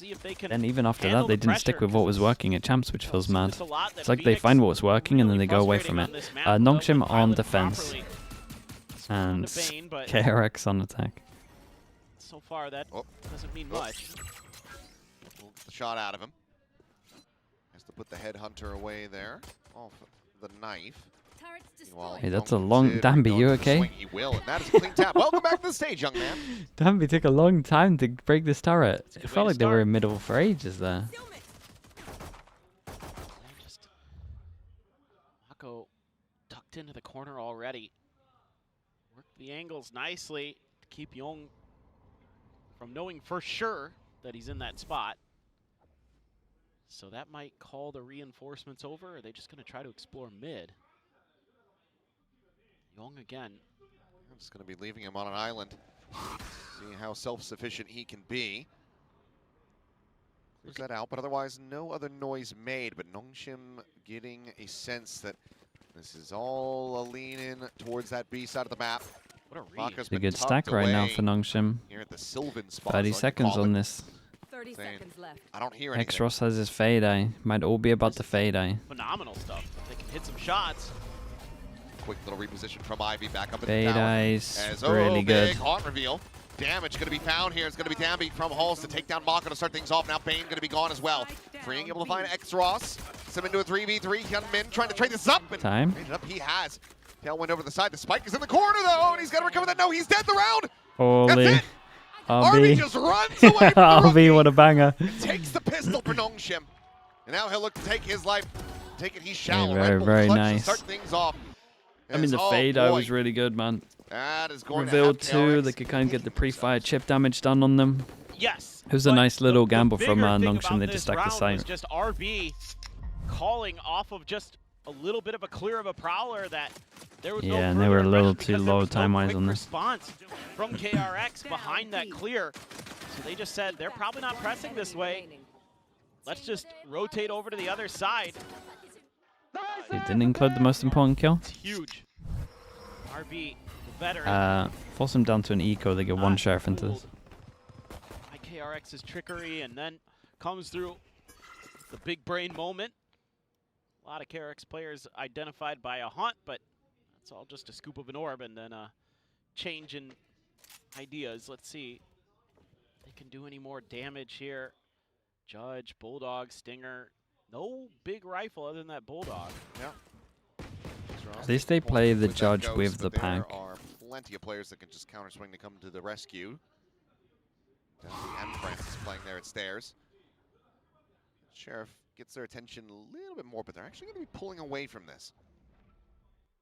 see if they can. And even after handle that, they the didn't stick pressure. with what was working at Champs, which feels mad. It's a lot that It's like they Phoenix find what's working and then really they go away frustrating from on it. this map without NONGHSIM on piloting defense properly. and Onto Bane, but KRX on attack. so far that doesn't mean much. We'll get the shot out of him. Has to put the headhunter away there. Off the knife. Meanwhile, Hey, that's a long... Danby, you okay? He will, and that is a clean tap. Welcome back to the stage, young man. Danby took a long time to break this turret. It way felt to like they were start. in middle for ages there. Just Mako tucked into the corner already. Worked the angles nicely to keep Young from knowing for sure that he's in that spot. So that might call the reinforcements over, or are they just going to try to explore mid? Young again. I'm just going to be leaving him on an island. See how self-sufficient he can be. Clears that out, but otherwise no other noise made. But NONGHSIM getting a sense that this is all a lean in towards that B side of the map. What a read. Maka's It's a been good tucked stack right now away for NONGHSIM. here at the Sylvan spot. 30 so I can seconds call on it. this. 30 Saying, seconds left. I don't hear anything. X-Ross has his fade eye. Might all be about the fade eye. Phenomenal stuff. They can hit some shots. Quick little reposition from Ivy back up in Fade the tower. eyes, As, really good. Big haunt reveal. Damage going to be found here. It's going to be Danby from Halls to take down Mako to start things off. Now Bane going to be gone as well. Freeing able to find X-Ross. Sim into a 3v3. Hyunmin trying to trade this up. And Time. traded up he has. Tailwind over the side. The spike is in the corner though, and he's got to recover that. No, he's dead the round. Holy. That's it. RB RB. just runs away from the rookie. RB, what a banger. Takes the pistol for NONGHSIM. And now he'll look to take his life. Take it, he's shallow. very, Red Bull very clutch to nice. start things off. I mean, the Oh, fade eye boy. was really good, man. That is going Revealed to have too, KRX. they could kind of get the pre-fire chip damage done on them. Yes. It was a but nice little gamble the from bigger thing NONGHSIM. about They this just stacked the round site. was just RB calling off of just a little bit of a clear of a prowler that there was no Yeah, and they were a further little aggression too because there low was no time-wise quick on this. response from KRX behind that clear. So they just said they're probably not pressing this way. Let's just rotate over to the other side. It didn't include the most important kill. It's huge. RB, the veteran. Force them down to an eco. They get one Not sheriff into this. fooled by KRX's trickery, and then comes through the big brain moment. A lot of KRX players identified by a hunt, but that's all just a scoop of an orb and then a change in ideas. Let's see if they can do any more damage here. Judge, Bulldog, Stinger. No big rifle other than that Bulldog. Yeah. At least they play the that judge ghost, with the but pack. There are plenty of players that can just counter swing to come to the rescue. Danby and Francis playing there at stairs. Sheriff gets their attention a little bit more, but they're actually going to be pulling away from this.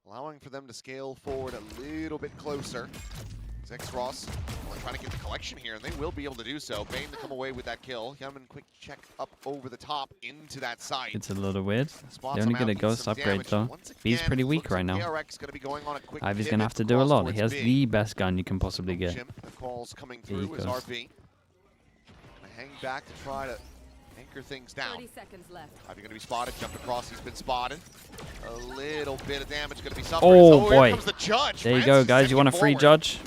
Allowing for them to scale forward a little bit closer. X-Ross trying to get the collection here, and they will be able to do so. Bane to come away with that kill. Hyunmin quick check up over the top into that site. It's a little weird. Spots They only him get out, a gets ghost some upgrade damage. though. Once He's again, pretty weak looks right like now. KRX gonna be going on a quick Ivy's pivot gonna have to do a across lot. towards He has B. the best gun you can possibly get. NONGHSIM, the calls coming through as Ecos. RB. Gonna hang back to try to anchor things down. 30 seconds left. Ivy gonna be spotted, jumped across, he's been spotted. A little bit of damage gonna be suffered. Oh, here boy. comes the judge. There you Francis go, guys. You want a stepping free forward. judge?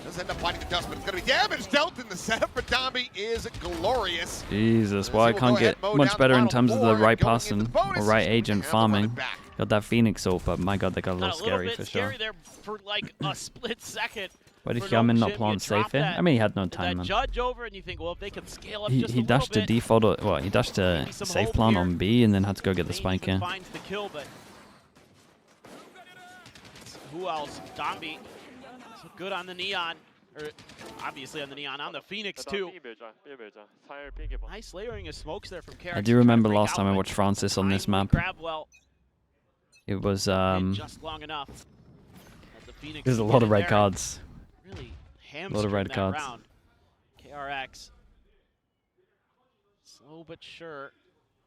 Does end up finding the dust, but it's gonna be damage dealt, and the setup for Danby is glorious. Jesus, As well, I he will can't go ahead get and mow much down better the in final terms of the four, right going into person the bonus. or right He's agent gonna have to run farming. it back. Got that Phoenix ult, but my god, they got a Got little scary bit for scary sure. there for like a split second. Why did for Hyunmin not NONGHSIM. plant You safe drop here? that- I mean, he had no that time, man. judge over, and you think, well, if they could scale up He just a little dashed a bit, default, well, he dashed a maybe some safe hope plant here. on B and then had to go get the Bane spike even here. finds the kill, but who else? Danby. So good on the Neon, or obviously on the Neon, on the Phoenix too. Nice layering of smokes there from KRX. I do remember last time I watched Francis on this map. Grab well, It was, just long enough. As the Phoenix there's a get lot of in red there, cards. Really lot of red hamstringed that cards. round. KRX. Slow but sure.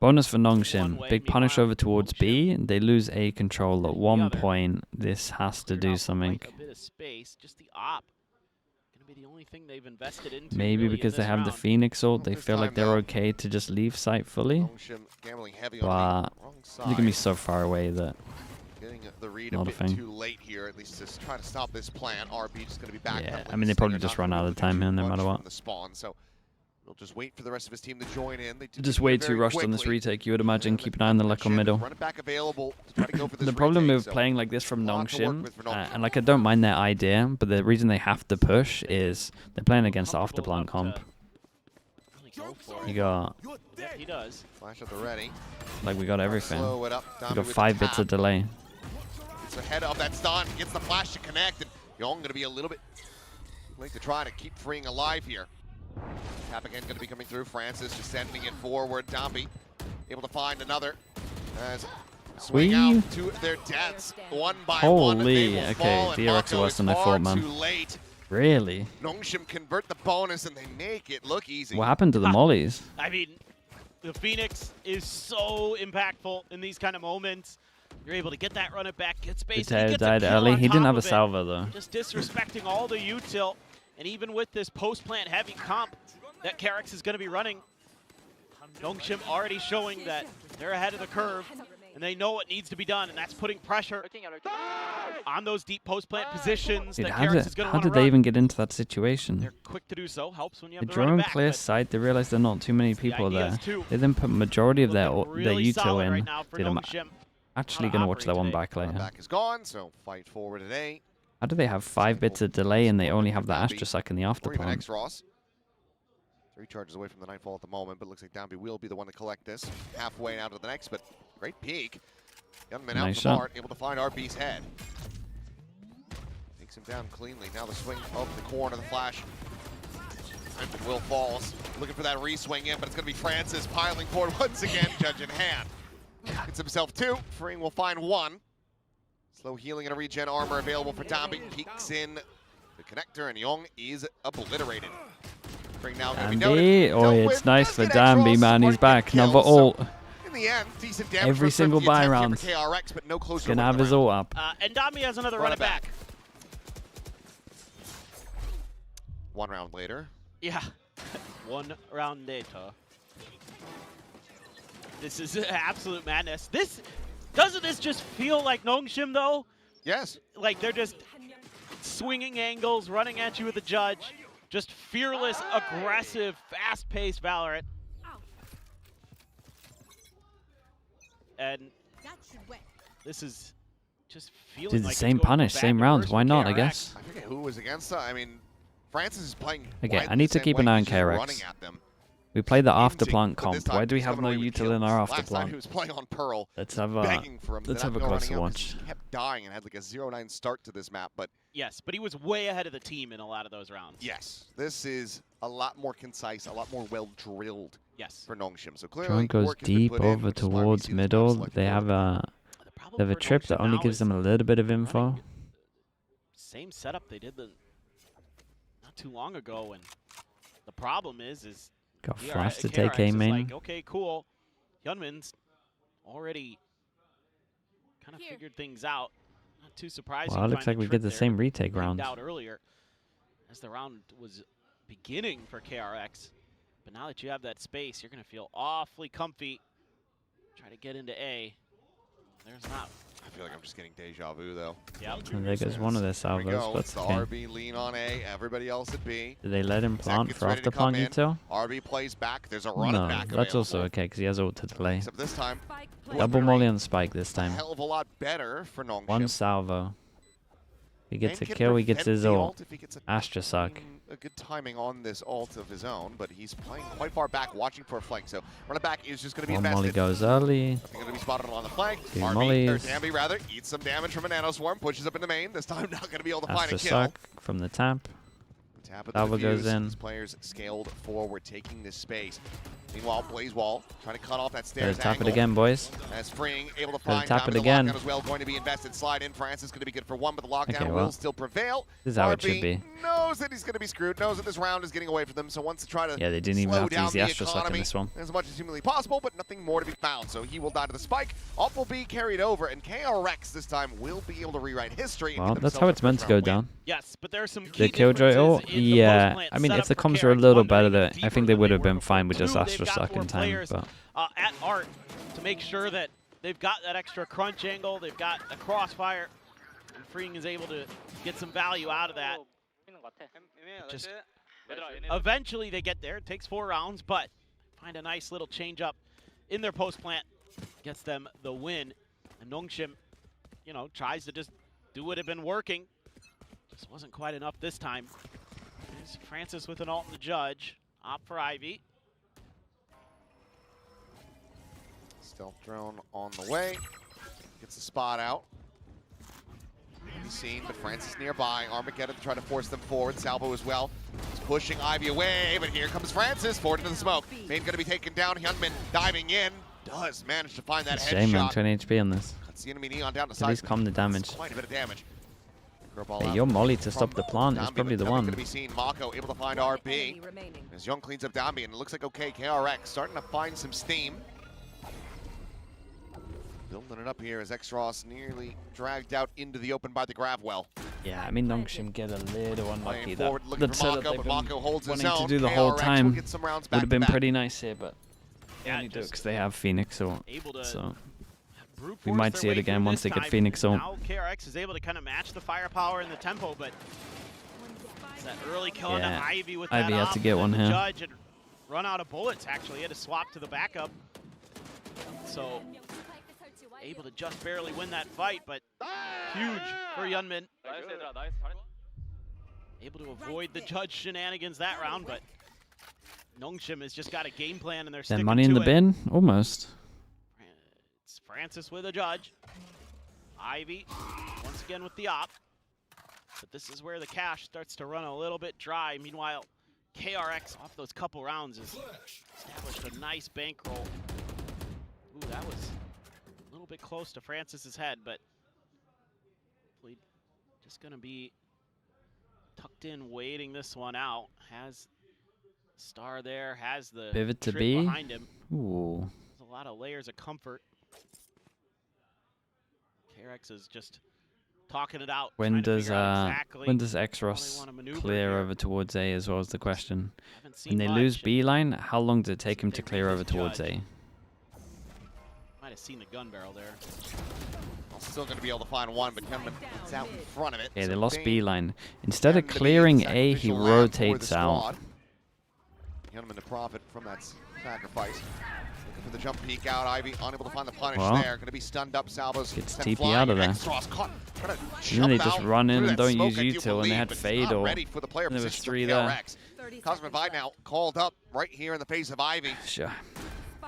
Bonus for One NONGHSIM. way, Big punish meanwhile, over towards B. They lose A control at The one other. point. This has to Cleared do out something. quite a bit of space. Just the op. Gonna be the only thing they've invested into. Maybe really in because they this have the round. Phoenix ult, they This feel like time, they're though. okay to just leave site fully. NONGHSIM gambling heavy on But the wrong they're gonna be side. so far away that Getting the read Not a a bit thing. too late here, at least to try to stop this plan. RB just going to be back. Yeah, pedaling I mean, the they probably Stinger, just not run out really of time too here no much matter from what. The spawn, so We'll just wait for the rest of his team to join in. They did Just do way it too very rushed on this quickly. retake. You would imagine And keep an eye on the luck on middle. Run it back available to try to go for this The problem retake, with so playing like this from lot to work NONGHSIM, with for NONGHSIM. and like I don't mind their idea, but the reason they have to push is they're playing against the afterplan comp. You got, Yeah, he does. Flash at the ready. like we got everything. Slow it up. We Dami got with 5 the bits of tap. delay. Gets ahead of that stun. Gets the flash to connect. And Young going to be a little bit late to try to keep freeing alive here. Tap again going to be coming through. Francis just sending it forward. Dambi able to find another. As swing out to their deaths one by one. Holy, They will okay, fall, and DRX are Mako worse is than I far thought, man. Too late. Really? NONGHSIM convert the bonus and they make it look easy. What happened to the mollies? I mean, the Phoenix is so impactful in these kind of moments. You're able to get that run it back, get space. He Vitae gets a died kill early. on He didn't top have a of it. salvo though. Just disrespecting all the util. And even with this post-plant heavy comp that KRX is going to be running, NONGHSIM already showing that they're ahead of the curve and they know what needs to be done, and that's putting pressure on those deep post-plant positions Dude, that how KRX is going to how want to did they run. even get into that situation? They're quick to do so. Helps when you They have the draw run and it back. clear but sight. They realize there are not too many people idea is there. to They then put majority of their looking their really util solid in. right now for Dude, I'm NONGHSIM. actually How to gonna watch operate that one today. back later. Back is gone, so fight forward at A. How do they have 5 bits of delay and they only have the Astrosuck in the Or even afterplan? X-Ross. 3 charges away from the Nightfall at the moment, but looks like Dambi will be the one to collect this. Halfway down to the next, but great peek. Youngman out Nice from shot. Art, able to find RB's head. Takes him down cleanly. Now the swing of the corner, the flash. And Will falls. Looking for that re-swing in, but it's going to be Francis piling forward once again, judge in hand. Gets himself 2. Freeing will find 1. Slow healing and a regen armor available for Dambi. Peeks in the connector, and Young is obliterated. Now Dambi, oh, it's nice for Dambi, man. He's back. Another ult. In the end, decent damage Every for single 50 buy attempt here round. for KRX, but no closer. Gonna have his ult up. And Dambi has another run it back. 1 round later. Yeah, 1 round later. This is absolute madness. Doesn't this just feel like NONGHSIM though? Yes. Like they're just swinging angles, running at you with a judge. Just fearless, aggressive, fast-paced Valorant. And this is just feeling Did the like it's same going punish, back same and round. forth Why for not, I KRX. guess? I forget who was against that. I mean, Francis is playing. Okay, widely I need the to same keep an way. eye on He's just KRX. running at them. We played the Inting, afterplant but comp. this time Why do we he's have coming no away with util in kills. our Last time he afterplant? was playing on Pearl. Let's have begging for him to let's not have a go running closer out 'cause watch. He kept dying and had like a 0-9 start to this map, but Yes, but he was way ahead of the team in a lot of those rounds. yes, this is a lot more concise, a lot more well drilled Yes. for NONGHSIM. So clearly, Drone goes work has been deep put in, over which is why we towards see this map middle. selected They for have the a The problem they have a for trip that NONGHSIM only now gives is them a little bit of info. running same setup they did not too long ago, and the problem is Got KRX flash to take is aim in. like, okay, cool. Hyunmin's already kind of figured things out. Not too surprising. Well, it looks find like we trick get the there, same but retake blamed round. out earlier as the round was beginning for KRX. But now that you have that space, you're going to feel awfully comfy. Try to get into A. There's not. I feel like I'm just getting deja vu though. Yep. And there goes one of their Here we salvos. go. That's The okay. RB lean on A, everybody else at B. Did they let him plant gets for ready to come afterplant in. util? RB plays back. There's a run No, it back that's also available. okay because he has ult to delay. Except this time, Double molly on spike this a time. hell of a lot better for NONGHSIM. One salvo. He gets a And can kill, he gets prevent his the ult. if he gets Astrosuck. a good timing on this ult of his own, but he's playing quite far back, watching for a flank. So run it back is just going to be One invested. molly goes early. Nothing going to be spotted on the flank. Two RB, or mollies. Dambi rather, eats some damage from a nanoswarm, pushes up in the main. This time not going to be able to find a kill. Astrosuck from the tap. Tap of Salvo the goes defuse. in. These players scaled forward, taking this space. Meanwhile, Blaze Wall trying to cut off that Better stairs tap it angle. again, boys. As freeing, able to Better find tap Dambi, it the again. lockdown as well, going to be invested. Slide in, Francis going to be good for 1, but the lockdown Okay, will well, still prevail. this is how it RB should be. knows that he's going to be screwed, knows that this round is getting away from them, so wants to try to Yeah, they didn't even slow have to down use the Astrosuck in economy this one. as much as humanly possible, but nothing more to be found. So he will die to the spike. Off will be carried over, and KRX this time will be able to rewrite history. and Well, get that's themselves how a it's meant to first go round win. down. Yes, but there are some key The Killjoy ult? differences in the Yeah. post-plant I mean, if setup the for comms are a KRX. little One, they're better, even I deeper think they than would have were been fine with before. just Two, they've got Astrosuck more in time. players, But at Art to make sure that they've got that extra crunch angle, they've got a crossfire, and Freeing is able to get some value out of that. Just Eventually they get there. It takes 4 rounds, but find a nice little change up in their post plant. Gets them the win. And NONGHSIM, you know, tries to just do what had been working. Just wasn't quite enough this time. There's Francis with an ult in the judge. Op for Ivy. Stealth drone on the way. Gets the spot out. He's seen, but Francis nearby. Armageddon to try to force them forward. Salvo as well. He's pushing Ivy away, but here comes Francis. Forward into the smoke. Main going to be taken down. Hyunmin diving in. Does manage to find that Shame, man. headshot. 20 HP on this. Cuts the enemy Neon down to At size. least calm the damage. Quite a bit of damage. Hey, your molly to stop the plant is probably the one. Going to be seen. Mako able to find RB. As Young cleans up Dambi, and it looks like okay. KRX starting to find some steam. Building it up here as X-Ross nearly dragged out into the open by the grab well. Yeah, I mean, NONGHSIM get a little unlucky. Forward, looking That for setup Mako, they've but been Mako holds his wanting own. to do the whole KRX time will get some rounds would have been back-to-back. pretty nice here, but they Yeah, only do it just because they have Phoenix ult. able to So brute we force might their see it way again through once this they get time. Phoenix ult. Now KRX is able to kind of match the firepower and the tempo, but it's that early kill on Yeah, Ivy with Ivy that had op, to get and one the here. judge and run out of bullets. Actually, he had to swap to the backup, so able to just barely win that fight, but huge for Hyunmin. Able to avoid the judge shenanigans that round, but NONGHSIM has just got a game plan and they're Then sticking money in to the it. bin? Almost. It's Francis with a judge. Ivy once again with the op. But this is where the cash starts to run a little bit dry. Meanwhile, KRX off those couple rounds has established a nice bankroll. Ooh, that was a little bit close to Francis's head, but hopefully just gonna be tucked in, waiting this one out. Has Star there, has the Pivot to trick B. behind him. Ooh. There's a lot of layers of comfort. KRX is just talking it out. When trying to does figure out exactly when does how they X-Ross wanna maneuver clear here. over towards A as well as the question? Haven't seen When they much. lose B line, how long does it take See him if to they clear read over his towards judge. A? Might have seen the gun barrel there. Still going to be able to find one, but Hyunmin gets out in front of it. Yeah, they So lost Bane B line. Instead of and the clearing Bane's A, he sacrificial lamb for rotates the out. squad. Hyunmin to profit from that sacrifice. Looking for the jump peek out. Ivy unable to find the punish Well, there. Going to be stunned up. Salvos gets sent TP flying, out of and there. X-Ross caught. Trying to And then they jump just out run in through and that don't smoke, use I do util, and they believe, had but it's fade not ult. ready for the player And there was position for 3 there. KRX. Cosmic Vibe now called up right here in the face of Ivy. Sure.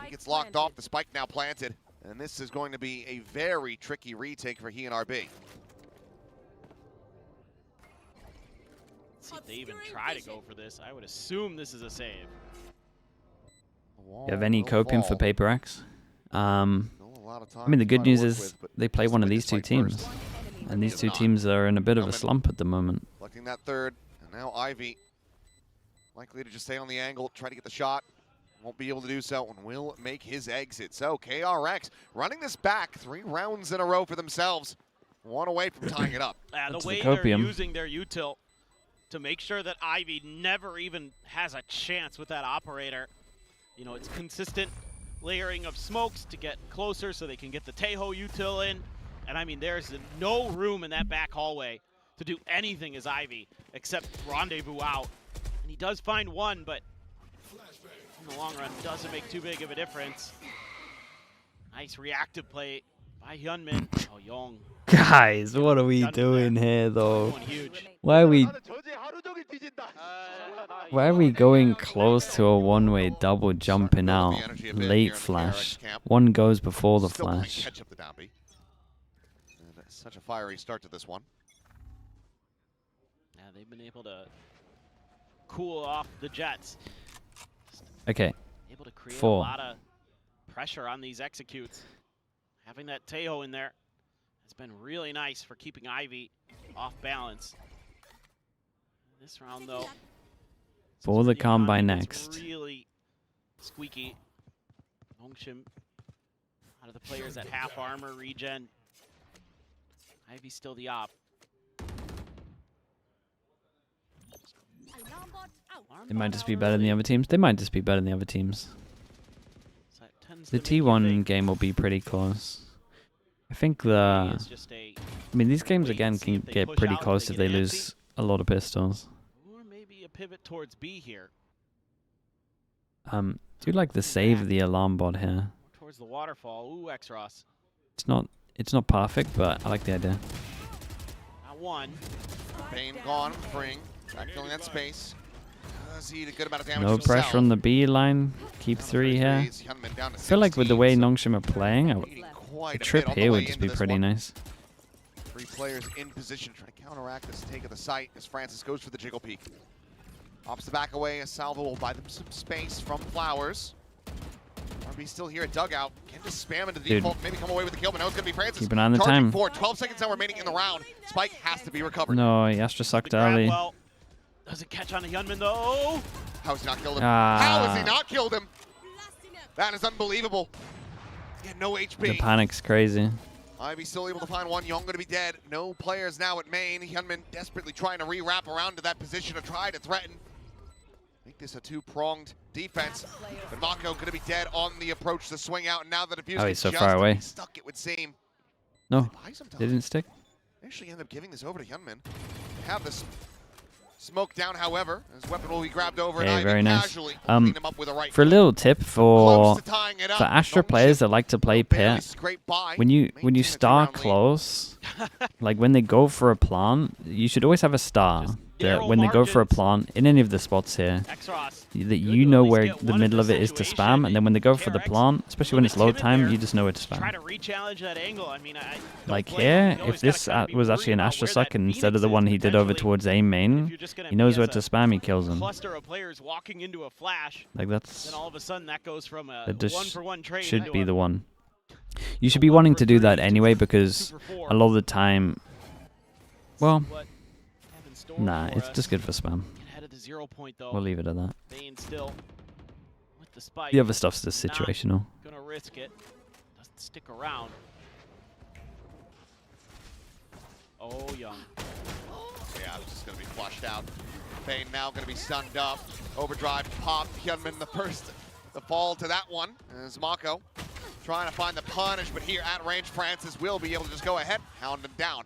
He gets locked off. The spike now planted. And this is going to be a very tricky retake for he and RB. See if they even try to go for this. I would assume this is a save. You have any copium for Paper X? I mean, I the good news is they play one of these two teams. And these two teams are in a bit of a slump at the moment. Collecting that third, and now Ivy likely to just stay on the angle, try to get the shot. Won't be able to do so, and will make his exit. So KRX running this back 3 rounds in a row for themselves. 1 away from tying it up. The That's the way they're copium. using their util to make sure that Ivy never even has a chance with that operator. You know, it's consistent layering of smokes to get closer so they can get the Tejo util in. And I mean, there's no room in that back hallway to do anything as Ivy except rendezvous out. And he does find one, but in the long run doesn't make too big of a difference. Nice reactive play by Hyunmin. Oh, Young. Guys, what are we Done doing there. here, though? Going huge. Why are we going close to a one-way double jumping out? Late flash. One goes before the Still playing flash. catch up to Dambi. And such a fiery start to this one. Yeah, they've been able to cool off the Jets. Okay, Able to create 4. a lot of pressure on these executes. Having that Tejo in there has been really nice for keeping Ivy off balance. This round, though, for the it's combine next. really squeaky. NONGHSIM out of the players at half armor regen. Ivy's still the op. They might just be better than the other teams. They might just be better than the other teams. So that tends The to make you T1 think game will be pretty close. I think Ivy the... is just a, I mean, these games wait again and see can if they get push pretty out, if close they if get they antsy. lose a lot of pistols. or maybe a pivot towards B here. Do like the save the alarm bot here. Towards the waterfall. Ooh, X-Ross. It's not perfect, but I like the idea. Not one. Bane gone, Fring. Back filling that space. Does he a good amount of damage No himself. pressure on the B line. Keep 3 here. Hyunmin down to I feel like with the 16, way so NONGHSIM are playing, a quite a trip bit on the here way would just into be this pretty one. nice. 3 players in position trying to counteract this take of the site as Francis goes for the jiggle peek. Opts the back away as Salvo will buy them some space from Flowers. RB still here at dugout. Can just spam into the default, maybe come away with the kill, but now it's going to be Francis. Keep an eye on the Charging time. forward, 12 seconds now remaining in the round. Spike has to be recovered. No, he Astra sucked The grab early. well. Doesn't catch on to Hyunmin though. How has he not killed him? Ah. How has he not killed him? That is unbelievable. He had no HP. The panic's crazy. Ivy still able to find one. Young going to be dead. No players now at main. Hyunmin desperately trying to re-wrap around to that position to try to threaten. Make this a 2-pronged defense. But Mako going to be dead on the approach to swing out. And now that Abuse Oh, he's so just far away. stuck, it would seem. No, Buy some time. they didn't stick. They actually end up giving this over to Hyunmin. They have this smoke down, however. His weapon will be grabbed over and Okay, Ivy very nice. casually clean him up with a right. For a little tip Close for to tying it up. Astra NONGHSIM players that like to play barely pit, scrape by. when you Maintain a start 2-round lead. close, like when they go for a plant, you should always have a star Just that narrow when they go for a margins. plant in any of the spots here, X-Ross. that Good you to know at least where get the one middle in of the it is to situation. spam, and then when they go for the KRX, plant, especially a when little it's load bit time, timid you there. just know where to Try spam. to re-challenge that angle. I mean, I Like don't blame here, him. You if always this gotta kinda be was worried actually an about Astra where suck that instead of Phoenix the is one he did over potentially. towards A If main, you're just gonna he knows be where as to a spam, he kills him. cluster of players walking into a flash, Like that's then all of a sudden that goes from a that just one-for-one trade should into be a the one. You should a be wanting to do 1-for-3 that to anyway a because 2-for-4. a lot of the time, well, What have in store nah, for it's us. just good for spam. Get ahead of the 0 point though. We'll leave it at that. Bane still with the spike. The other stuff's just Not situational. Gonna risk it. Doesn't stick around. Oh, Young. Yeah, this is going to be flushed out. Bane now going to be stunned up. Overdrive popped. Hyunmin the first to fall to that one. As Mako trying to find the punish, but here at range, Francis will be able to just go ahead, hound him down.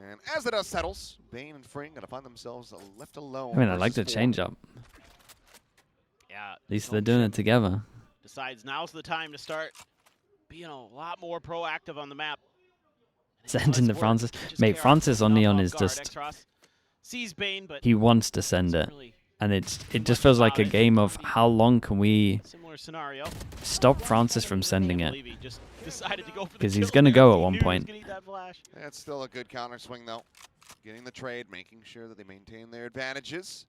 And as the dust settles, Bane and Fring going to find themselves left alone. I mean, I like the versus 4. change up. Yeah. At least they're doing it together. Decides now's the time to start being a lot more proactive on the map. Sending the Francis. Mate, Francis on Neon is just, sees Bane, but he wants to send it. really And it just feels like a game of how long can we similar scenario. stop Francis from sending Can't it. believe he just decided to go for the 'Cause he's kill gonna there. go at He one knew he was point. gonna eat that flash. That's still a good counter swing, though. Getting the trade, making sure that they maintain their advantages.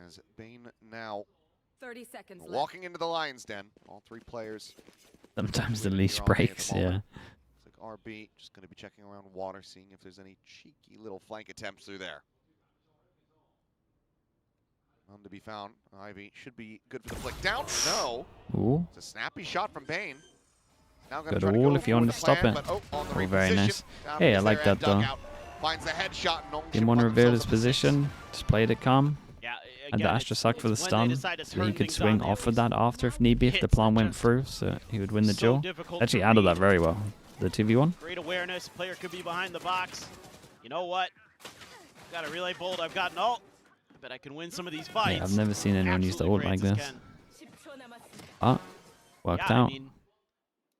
As Bane now 30 seconds left. walking into the Lion's Den. All 3 players. Sometimes the Waiting leash here all day at the breaks, yeah. moment. Looks like RB just going to be checking around water, seeing if there's any cheeky little flank attempts through there. None to be found. Ivy should be good for the flick down. No. Ooh. It's a snappy shot from Bane. Now gonna Good try to all go if you for want the to stop plan, it. but, on the Oh, very reposition, nice. down Hey, I is like their that, though. dugout. Finds the headshot. NONGHSIM Didn't want to find reveal his themselves in position. Just played it calm. Yeah, And the again, Astra suck for the it's when stun. they decide to So he turn could things swing on, off they of that always after if need be, if the hits plan that went just through, so he would win the so duel. difficult Actually to handled read. that very well. The 2v1. Great awareness. Player could be behind the box. You know what? Got a relay bolt. I've got an ult. I bet I can win some of these fights. Yeah, I've never seen anyone use the ult Absolutely like Francis this. can. Ah, worked Yeah, out. I mean,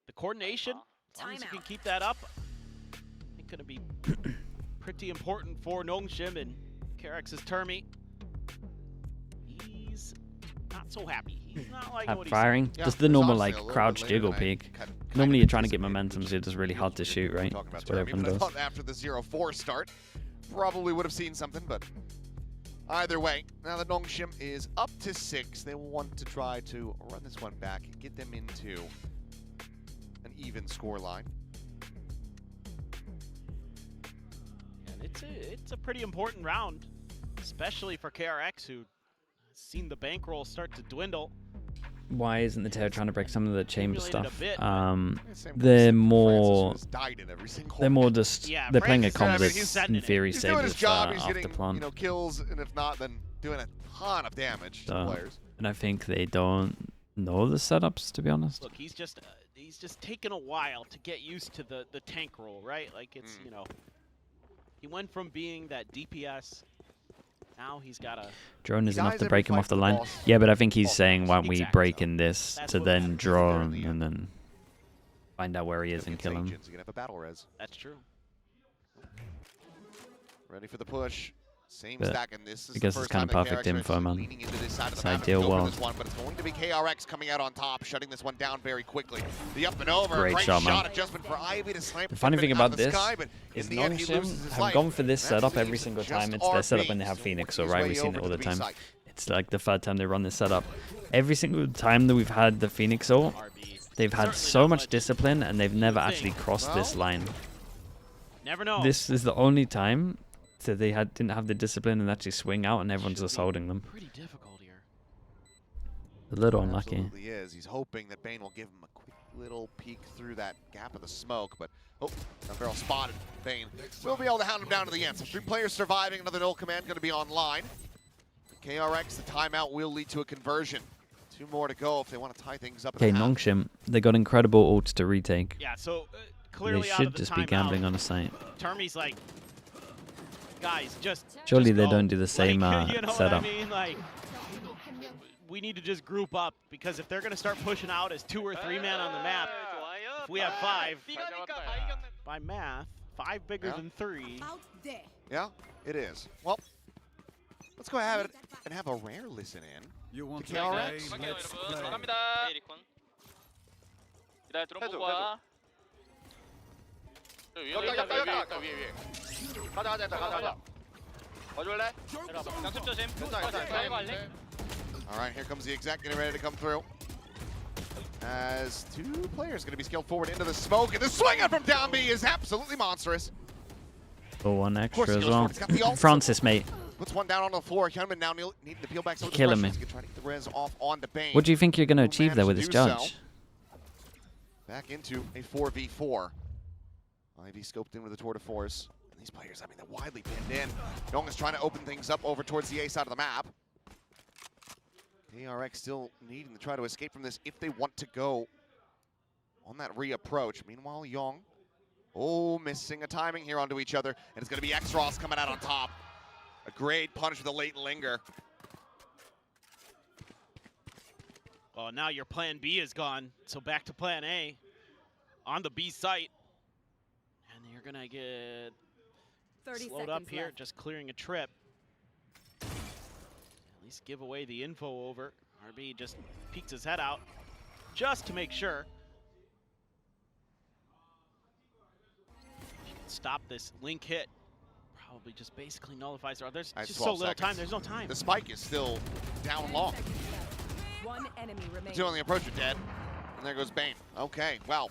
the coordination, as long as you can keep that up, I think going to be pretty important for NONGHSIM and KRX's Termi. He's not so happy. He's not liking what he's Firing, Yeah, just the it's normal honestly like a little crouch bit later jiggle than I peek. kind Normally of you're trying to get anticipated, momentum, which so it's just really hard to shoot, right? Talking about That's what Termi, everyone but I does. thought after the 0-4 start, probably would have seen something, but either way, now that NONGHSIM is up to 6, they will want to try to run this one back and get them into an even score line. And it's a pretty important round, especially for KRX, who has seen the bankroll start to dwindle. Why isn't the Terror trying to break some of the chamber Accumulated a stuff? bit, They're Francis, more, who has died in every single they're one. more just, Yeah, they're playing a Francis, I comp mean, he's that's sending in it. theory He's saved doing his with job. He's after getting plant. kills, and if not, then doing a ton of damage to players. And I think they don't know the setups, to be honest. Look, he's just taken a while to get used to the tank role, right? Like it's he went from being that DPS Now he's got a... Drone is enough Guys, to every break him fight off the for line. boss. Yeah, but I think he's Boss saying, why don't we Exactly. break in this That's to what then we draw did him earlier. and then find out where he is and kill him. You're gonna have a battle res. That's true. Ready for the push. Same But stack, and this is I guess the it's first time kinda that perfect KRX are info, actually man. leaning into this side of the It's map and ideal go for world. this one, but it's going to be KRX coming out on top, shutting this one down very quickly. The up and over, Great shot, man. adjustment for Ivy to snipe. The funny thing out of about the this sky, but is in the end, he loses NONGHSIM his have life. gone for this That setup every leaves single just time. It's their setup RB, when they have still Phoenix, working so his right, way we've seen over it all to the B time. site. It's like the third time they run this setup. Every single time that we've had the Phoenix ult, RB. they've had Certainly so not much much discipline and they've never thing. actually crossed this Well, line. Never know. This is the only time that they didn't have the discipline and actually swing out and everyone's Should just be holding them. pretty difficult here. A little unlucky. Absolutely is. He's hoping that Bane will give him a quick little peek through that gap of the smoke, but oh, that barrel spotted. Bane will be able to hound him down to the end. So 3 players surviving, another null command going to be online. KRX, the timeout will lead to a conversion. 2 more to go if they want to tie things up. Okay, at half. NONGHSIM, they got incredible ults to retake. Yeah, so They clearly out should of the just be timeout, gambling on a site. Termy's like, guys, just Surely just they go. don't do the same Like, you know setup. what I mean? Like, we need to just group up, because if they're going to start pushing out as 2 or 3 men on the map, if we have 5, by math, 5 bigger Yeah. than 3. Yeah, it is. Well, let's go ahead and have a rare listen in. You want to to KRX? play? Let's play. 갑니다. 기다려 들어온 거 거야. 여기 위에 가자. 와줄래? 양쪽 조심. 괜찮아. All right, here comes the exec getting ready to come through. As 2 players going to be scaled forward into the smoke, and the swing from down B is absolutely monstrous. Oh, one Of course, extra he as goes well. forward. He's got the ult. Francis, mate. Puts one down on the floor. Hyunmin now needing to peel back some of the Killing me. pressures. He can try to get the res off onto Bane. What do you think you're going to Who achieve there with managed this to do so. judge? Back into a 4v4. Ivy scoped in with a tour de force. And these players, I mean, they're widely pinned in. Nong is trying to open things up over towards the A side of the map. KRX still needing to try to escape from this if they want to go on that reapproach. Meanwhile, Young, missing a timing here onto each other. And it's going to be X-Ross coming out on top. A great punish with a late linger. Well, now your plan B is gone, so back to plan A on the B site. And you're going to get 30 slowed up seconds here, left. just clearing a trip. At least give away the info over. RB just peeks his head out just to make sure. If you can stop this link hit, probably just basically nullifies her. There's That's just so 12 little time. seconds. There's no time. The spike is still down long. 10 seconds left. One enemy remaining. 2 on the approach are dead. And there goes Bane. Okay, well.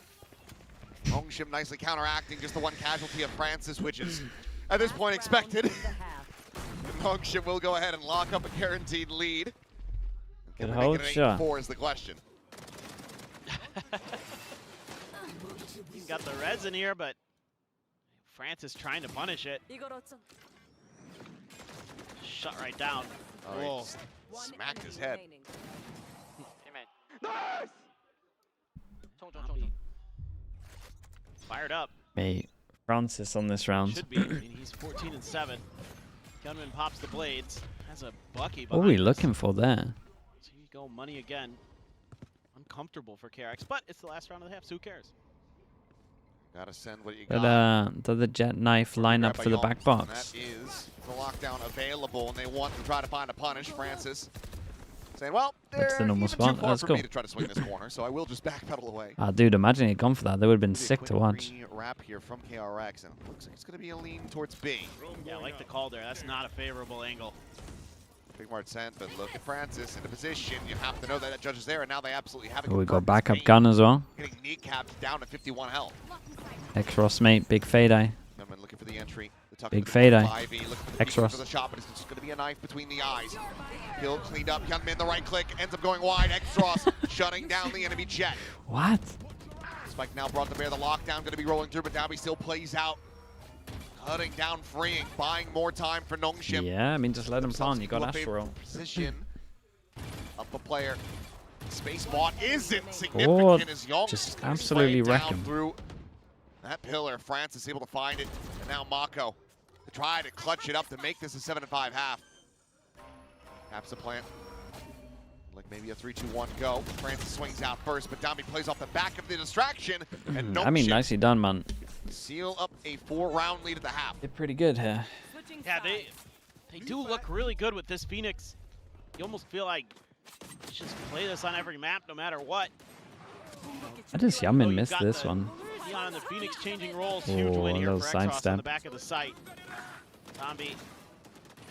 NONGHSIM nicely counteracting just the one casualty of Francis, which is at this point Last round expected. of the half. NONGHSIM will go ahead and lock up a guaranteed lead. Can Good they make hold it an shot. 8-4 is the question. He's got the res in here, but Francis trying to punish it. 이거로써 Shut right down. All right, Whoa. just one smacked enemy his head. remaining. 총. Fired up. Mate, Francis on this round. Should be. I mean, he's 14 and 7. Gunman pops the blades. Has a Bucky What are behind we us. looking for there? So you go money again. Uncomfortable for KRX, but it's the last round of the half, so who cares? Gotta send what you But got. does the jet knife line up Grab by for the Young, back and box? That is the lockdown available, and they want to try to find a punish. Francis saying, well, That's the they're normal even spot. too far Let's for go. me to try to swing this corner, so I will just backpedal away. Ah, dude, imagine he'd gone for that. That would have been Maybe a sick quick to watch. wrap here from KRX, and it looks like it's going to be a lean towards B. Yeah, I like the call there. That's not a favorable angle. Big Mart sent, but look at Francis in a position. You have to know that judge is there, and now they absolutely have it. Oh, we got confirmed. backup Bane gun as well. Getting kneecapped down to 51 health. X-Ross, mate. Big fade eye. Gentlemen looking for the entry. The tuck Big into the fade eye. 5E, looking for the X-Ross. for the shot, but it's just going to be a knife between the eyes. Kill cleaned up. Hyunmin, the right click, ends up going wide. X-Ross shutting down the enemy jet. What? Spike now brought to bear. The lockdown going to be rolling through, but Dabi still plays out. Cutting down, freeing, buying more time for NONGHSIM. Yeah, I mean, just let him Themselves plan. You got into a Astral. favorable position. Up a player. Space bot isn't Oh, significant as Young just slaying absolutely wreck down him. through that pillar. Francis able to find it, and now Mako to try to clutch it up to make this a 7-5 half. Taps the plant. Like maybe a 3-2-1 go. Francis swings out first, but Dami plays off the back of the distraction. And I mean, NONGHSIM nicely done, man. seal up a 4-round lead at the half. They're pretty good here. Switching Yeah, sides. they do look really good with this Phoenix. You almost feel like let's just play this on every map, no matter what. I just Oh, Yamin you've missed got this the one. Neon and the Phoenix changing roles. Huge Oh, win a here little for side Exos on step. the back of the site. Zombie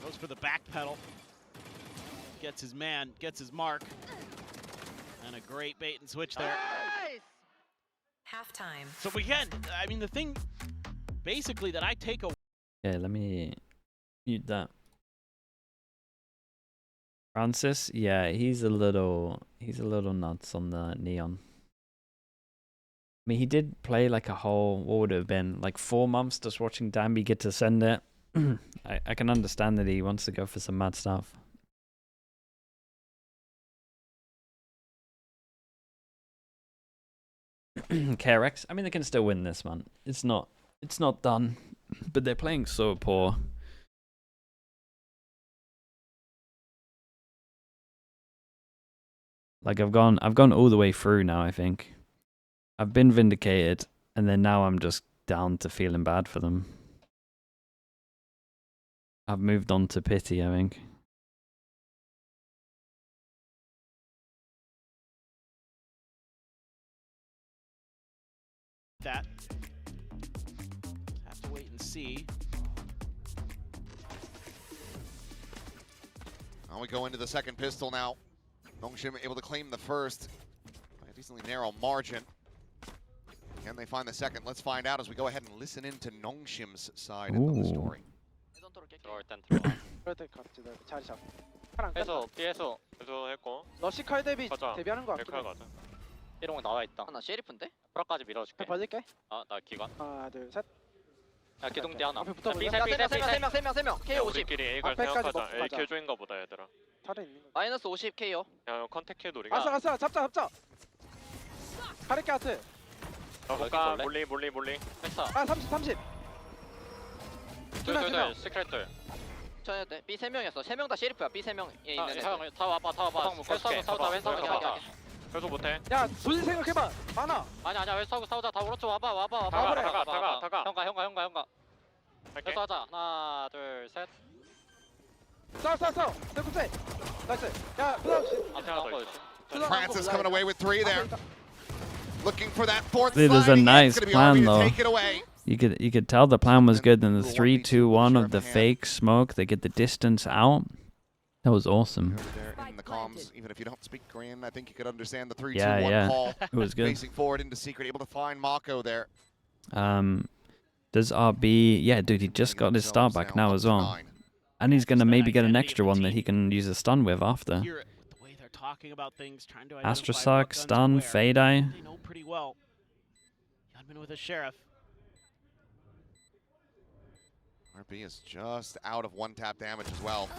goes for the back pedal. Gets his man, gets his mark. And a great bait and switch there. Halftime. So again, I mean, the thing basically that I take away. Yeah, let me mute that. Francis, yeah, he's a little nuts on the Neon. I mean, he did play like a whole, what would it have been, like 4 months just watching Danby get to send it. I can understand that he wants to go for some mad stuff. KRX, I mean, they can still win this, man. It's not done, but they're playing so poor. Like I've gone all the way through now, I think. I've been vindicated, and then now I'm just down to feeling bad for them. I've moved on to pity, I think. That. Have to wait and see. Now we go into the second pistol now. NONGHSIM able to claim the first by a decently narrow margin. Can they find the second? Let's find out as we go ahead and listen in to NONGHSIM's side of the Ooh. story. 들어올 땐 들어와. 그럴 때 같이 자리 잡고 파랑 해서 B에서 했고 러시 칼 대비 가자. 대비하는 거 같긴 백칼 해. 가자. 삐롱 나와 있다. 나 셰리프인데? 프라까지 밀어줄게. 벌릴게. 나 기관. 하나 둘 셋. 야 기동대 하나. 앞에 붙어볼래? 삐셋 삐셋 삐셋. 세 명. K 50. 우리끼리 A갈 앞에까지 생각하자. 먹고 A 가자. 킬조인가 보다 얘들아. 차례 있는 거. 마이너스 50 K요. 야 컨택해도 우리가. 아싸 잡자. 가르게 하트. 볼까? 몰리. 했어. 아 30. 둘 시크릿들. 전혀 돼. B 3명이었어. 3명 다 셰리프야. B 3명. 예 있는 애. 다 와봐. 싸우자. 회수 못해. 야 돌리 생각해봐. 많아. 아니야 왜 싸우자. 다 오른쪽 와봐. 다가. 형가. 회수하자. 하나 둘 셋. 싸워. 세구세. 나이스. 야 그다음 앞에 하나 더 있어. Francis coming away with 3 there. Looking for that fourth Dude, there's a sliding in. nice It's gonna be plan, RB to though. take it away. You could tell the plan was good. Then the 3-2-1 of the fake smoke, they get the distance out. That was awesome. Over there in the comms, even if you don't speak Korean, I think you could understand the 3-2-1 Yeah. call. It was good. Facing forward into secret, able to find Mako there. Does RB? Yeah, dude, he just got his star back now as well, and he's gonna maybe get an extra one that he can use a stun with after. Hear it, the way they're talking about things, trying to identify Astrosuck, what guns stun, where. Fade Eye. They know pretty well. Gunman with a sheriff. RB is just out of 1-tap damage as well.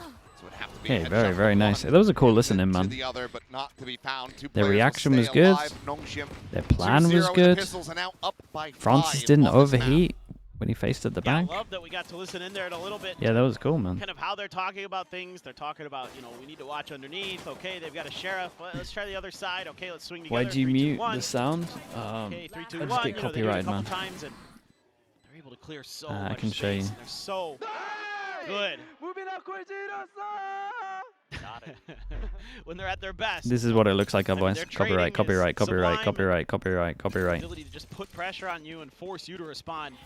So it'd have to be Okay, a headshot very, from very one nice. That was a cool and listening, then man. to the other, but not to be found. Two Their players will reaction was stay good. alive. NONGHSIM Their plan 2-0 was in the good. pistols and now up by Francis 5 didn't on this map. overheat when he faced at the Yeah, I back. love that we got to listen in there a little bit. Yeah, that was cool, man. Kind of how they're talking about things. They're talking about, we need to watch underneath. Okay, they've got a sheriff. Let's try the other side. Okay, let's swing together. Why'd you 3, 2, mute 1. the sound? Okay, 3, 2, I just 1. get They do it a copyright, couple man. times and they're able to clear so I much can show you. space. They're so good 무비나 꼴찌 잃었어. when they're at their best. This is what it looks like I mean, otherwise. their Copyright, trading is copyright. The ability to just put pressure on you and force you to respond.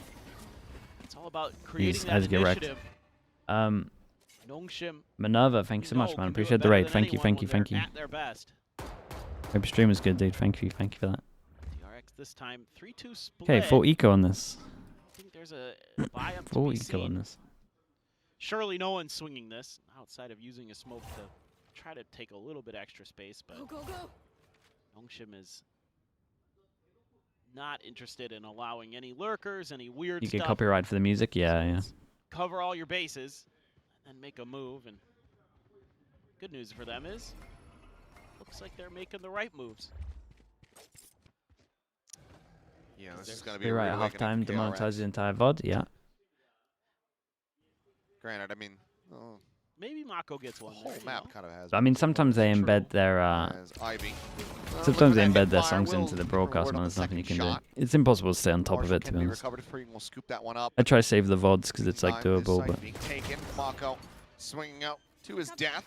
It's all about creating that as get wrecked. initiative. NONGHSIM, Minerva, thank you so much, can man. do it Appreciate the better raid. than Thank you. anyone when they're at their best. Hope your stream was good, dude. Thank you for that. KRX this time 3-2 split. Okay, full eco on this. I think there's a buy up to Full be eco on seen. this. Surely no one's swinging this outside of using a smoke to try to take a little bit extra space, but NONGHSIM is not interested in allowing any lurkers, any weird You stuff. get copyright for the music? Yeah. Cover all your bases and make a move. And good news for them is, looks like they're making the right moves. Yeah, this is going to be Be a right rude at halftime, awakening for demonetize KRX. the entire VOD. Yeah. Granted, I mean, maybe Mako gets one. The whole there, you map know? kind of has. I mean, sometimes they True. embed their As Ivy. sometimes they looking for that embed their hipfire songs will into the get broadcast, rewarded and on there's the nothing you second can do. shot. It's impossible to stay on top of Marshall it, to can be be honest. recovered. Freeing will scoop that one up. I try to save the VODs because it's like Time, this doable, site but being taken. Mako swinging out to his death.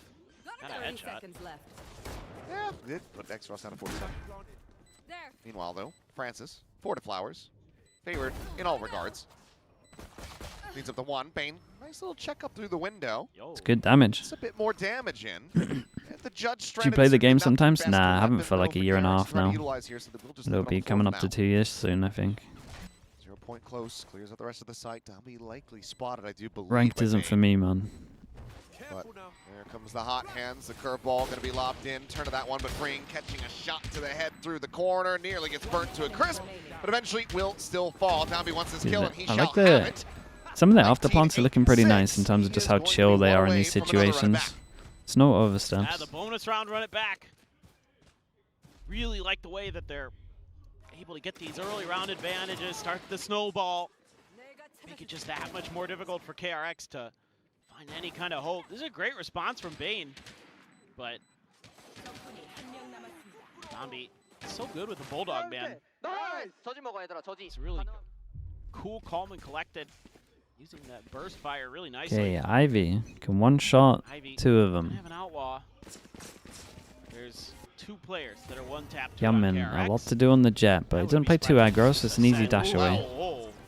Got a 30 headshot. seconds left. Yeah, did put X-Ross down to 47. There. Meanwhile, though, Francis, 4 to Flowers, favored in all regards. Leads up to 1. Bane, nice little check up through the window. Yo. it's good damage. It's a bit more damage in. And the judge Do you play the game sometimes? Nah, I haven't for like a year and a half now. It'll be coming up to 2 years soon, I think. 0 point close, clears out the rest of the site. Dumby likely spotted, I do believe. Ranked by isn't Bane. for me, man. But there comes the hot hands. The curveball going to be lobbed in. Turn to that one, but Freeing catching a shot to the head through the corner. Nearly gets burnt to a crisp, but eventually will still fall. Downby wants his kill, and he I shall like have it. some of their after plants are looking pretty nice in terms of just how chill they are in these situations. It's no Yeah, oversteps. the bonus round run it back. Really like the way that they're able to get these early round advantages, start the snowball, make it just that much more difficult for KRX to find any kind of hope. This is a great response from Bane, but Zombie so good with the Bulldog, man. 나이스. 저지 먹어 얘들아 저지. It's really cool, calm, and collected, using that burst fire really nicely. Okay, Ivy can one shot Ivy, 2 of gonna them. have an outlaw. There's 2 players that are one tap. Yaman, a lot to do on the jet, but he doesn't play too aggro, so it's an easy dash away.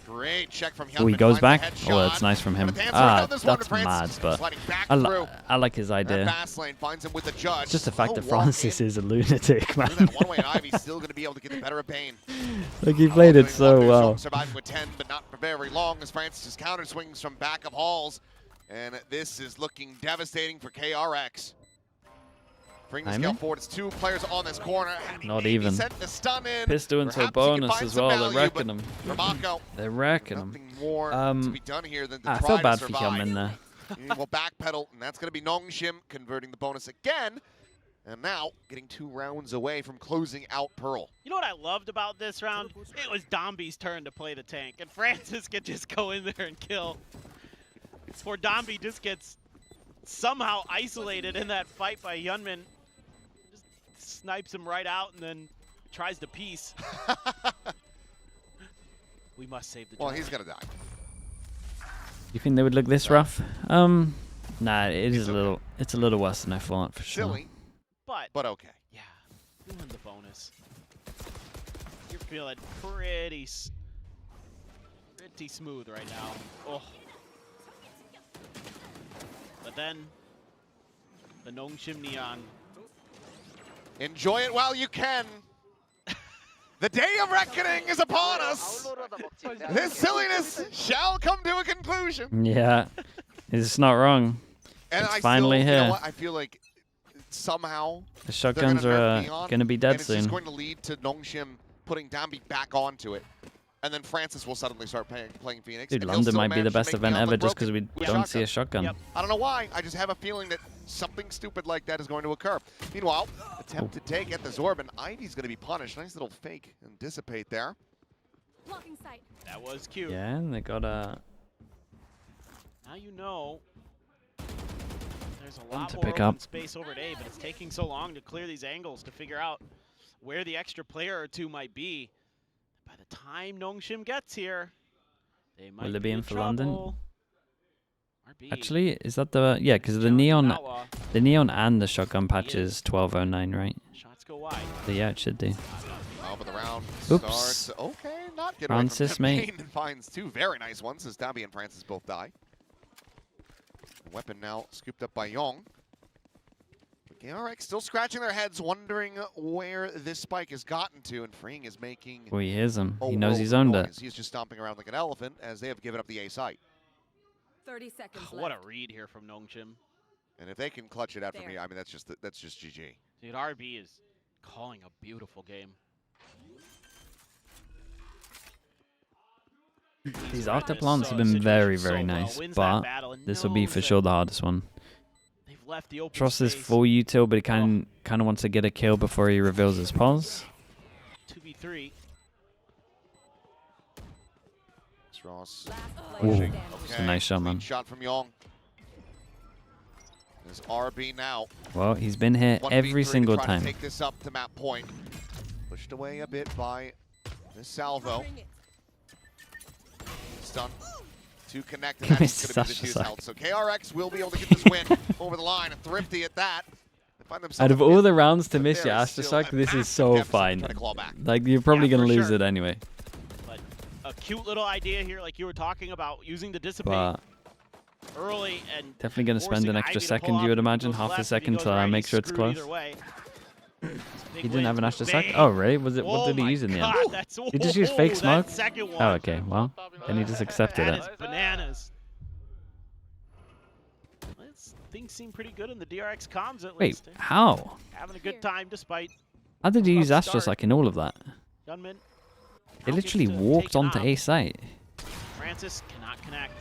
Great check from Oh, he Hyunmin, goes finds back. the Oh, headshot. that's nice from him. And the answer, Ah, another one to that's Francis, mad, but sliding back I through. like his That idea. fast lane finds him with the judge. It's just the fact No that walk Francis in. is a lunatic, man. Look at that one-way Ivy's still going to be able to get the better of Bane. Like, he played it so well. Surviving with 10, but not for very long as Francis counter swings from back of halls. And this is looking devastating for KRX. Bring the scale Hyman? forward. It's 2 players on this corner. Not Maybe even. sent the stun in. Pistol into a Perhaps he can bonus find as some well. They're value, wrecking but him. For Mako, They're wrecking him. nothing more to be done here than to I try feel to bad for survive. Hyman there. He will backpedal, and that's going to be NONGHSIM converting the bonus again. And now getting 2 rounds away from closing out Pearl. You know what I loved about this round? It was Domby's turn to play the tank, and Francis could just go in there and kill. Poor Domby just gets somehow isolated in that fight by Hyunmin. Just snipes him right out and then tries to piece. We must save the Well, judge. he's going to die. You think they would look this rough? Nah, it's a little worse than I thought, for sure. Silly, But okay. yeah, doing the bonus. You're feeling pretty smooth right now. Oh. But then the NONGHSIM Neon. Enjoy it while you can. The day of reckoning is upon us. This silliness shall come to a conclusion. Yeah, it's not wrong. And It's I finally still, you know here. what? I feel like somehow The they're shotguns gonna nerf are Neon, going to be and dead it's soon. just going to lead to NONGHSIM putting Downbeat back onto it. And then Francis will suddenly start playing Phoenix. Dude, and he'll London still might be the manage to best make event Neon ever look just because broken we with don't see a shotgun. shotgun. Yep. I don't know why. I just have a feeling that something stupid like that is going to occur. Meanwhile, attempt to take at the Zorb, and Ivy's going to be punished. Nice little fake and dissipate there. Blocking sight. That was cute. Yeah, and they got a... Now you know there's a One lot to more pick open up. space over at A, but it's taking so long to clear these angles to figure out where the extra player or 2 might be. By the time NONGHSIM gets here, they might Will they be in for London? trouble. RB. Actually, is that the... Yeah, because the Challenging neon... Outlaw. The neon and the shotgun patch is 1209, right? Shots go wide. So yeah, it should do. Oh, but the round Oops. starts. Okay, not good. Francis, mate. And finds 2 very nice ones as Downbeat and Francis both die. The weapon now scooped up by Yong. KRX still scratching their heads, wondering where this spike has gotten to, and Freeing is making Oh, he hears him. a He knows world he's of owned noise. it. He's just stomping around like an elephant as they have given up the A site. 30 seconds What a left. read here from NONGHSIM. And if they can clutch it out for There. me, I mean that's just GG. Dude, RB is calling a beautiful game. These right after this, plants have so- been very, situation very so well, nice, wins that but battle and this will be knows for that sure the hardest one. They've left the open Tross is space. full util, but he kind of wants to get a kill before he reveals his pause. 2v3. Ross. Last Ooh. player standing. It's a nice shot, clean man. shot from Yong. There's RB now. Well, he's been here 1v3 every to single try to time. take this up to map point. Pushed away a bit by this salvo. Bring it. Stun to connect, and Give me that's going to be such the a Q's sec. held. So KRX will be able to get this win over the line, and Thrifty at that. They find themselves Out of in all fifth, the rounds to but miss there your is Astra still suck, a this is massive so deficit to fine. try to claw back. Like, you're probably Yeah, going to for lose sure. it anyway. But a cute little idea here, like you were talking about, using the dissipate But early and definitely going to spend an forcing extra Ivy to second, pull you would up. If he imagine. goes Half left, a if he second goes to right, make he's sure it's screwed close. either way. He didn't have an Astra suck? Bang. Oh, really? Was it? What did he my use in the God, end? That's, He just used fake that smoke? second one. Oh, okay. Well, then he just accepted That it. is bananas. Things seem pretty good in the DRX comms at Wait, least. how? Having a good time despite How did you rough use Astra start. suck in all of that? Gunman. They now gets literally to walked take it onto off. A site. Francis cannot connect.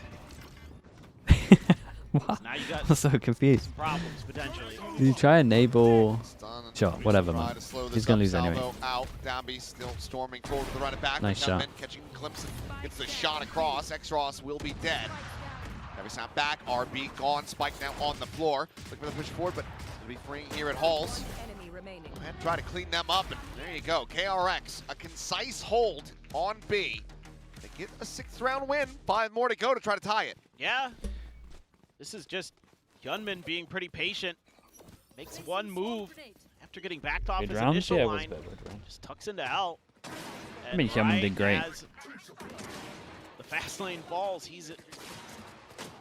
What? Now you got I'm so confused. some problems potentially. Did you try enable? Stun and Sure, Thrifty whatever, try man. to slow He's this gonna up. lose anyway. Salvo out. Downby still storming forward with the run it back. Nice Gunman shot. catching Clemson. Gets the shot across. X-Ross will be dead. Every snap back. RB gone. Spike now on the floor. Looking for the push forward, but it'll be freeing here at Halls. Enemy remaining. And try to clean them up, and there you go. KRX, a concise hold on B. They get a 6th round win. 5 more to go to try to tie it. Yeah. This is just Gunman being pretty patient. Makes one move after getting backed off Good his round? initial Yeah, it was line. good round. Just tucks into hell. I mean, Gunman did great. As the fast lane falls, he's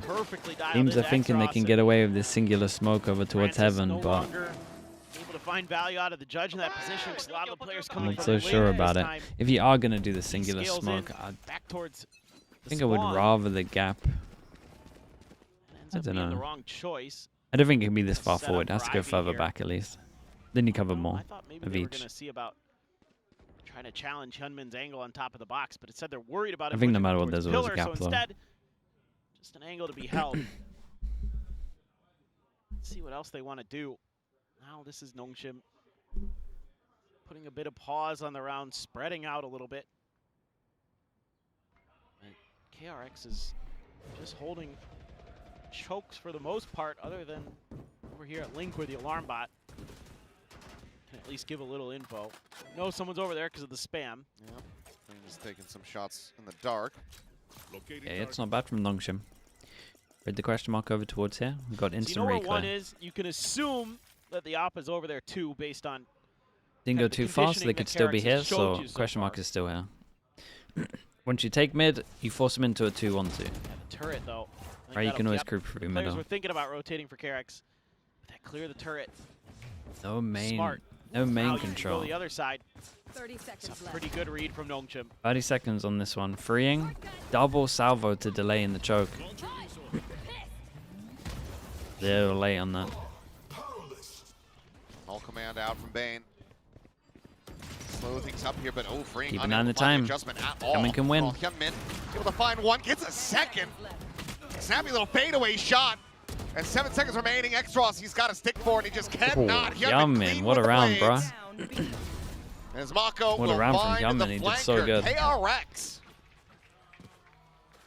perfectly dialed Teams are into thinking they X-Ross, can and get away with this singular smoke over towards Francis heaven, no but longer able to find value out of the judge in that position because a lot of the players I'm coming not from so the sure lane about this it. time. If you are going to do the He singular scales smoke, in I back towards the think I would spawn, rather the gap. and ends I up don't being know. the wrong choice. I don't think it can be this far Set forward. It up has to for go Ivy further here. back at least. Then you cover I more thought maybe of they were each. going to see about trying to challenge Hyunmin's angle on top of the box, but it said they're worried about I it think no pushing matter what, towards there's always a pillar, gap, so though. instead, just an angle to be held. Let's see what else they want to do. Now this is NONGHSIM putting a bit of pause on the round, spreading out a little bit. And KRX is just holding chokes for the most part, other than over here at Link where the alarm bot can at least give a little info. Know someone's over there because of the spam. Yep. And just taking some shots in the dark. Yeah, it's not bad from NONGHSIM. Read the question mark over towards here. We've got So instant you know where one reclaim. is? You can assume that the op is over there too, based on Didn't kind go of the too fast, conditioning they that could still be KRX here, has showed so you so question mark far. is still here. Once you take mid, you force them into a 2-1-2. Yeah, the turret though. I think Or you that'll- can always yep, creep through Players middle. were thinking about rotating for KRX. But that clear the turret. No main, Smart. no Now main you can control. go the other side. 30 It's seconds a left. pretty good read from NONGHSIM. 30 seconds on this one. Freeing. Double salvo to delay in the choke. They're late on that. All command out from Bane. Slow things up here, but freeing. Keep an unable eye on the to find time. adjustment at all. Hyunmin can win. Well, Hyunmin able to find one, gets a second. Snappy little fadeaway shot. And 7 seconds remaining. X-Ross, he's got a stick for it. He just cannot. Hyunmin Hyunmin, clean what with a the round, blades. bruh. Down B. As Mako What a will round from find Hyunmin, the he did so flanker, good. KRX.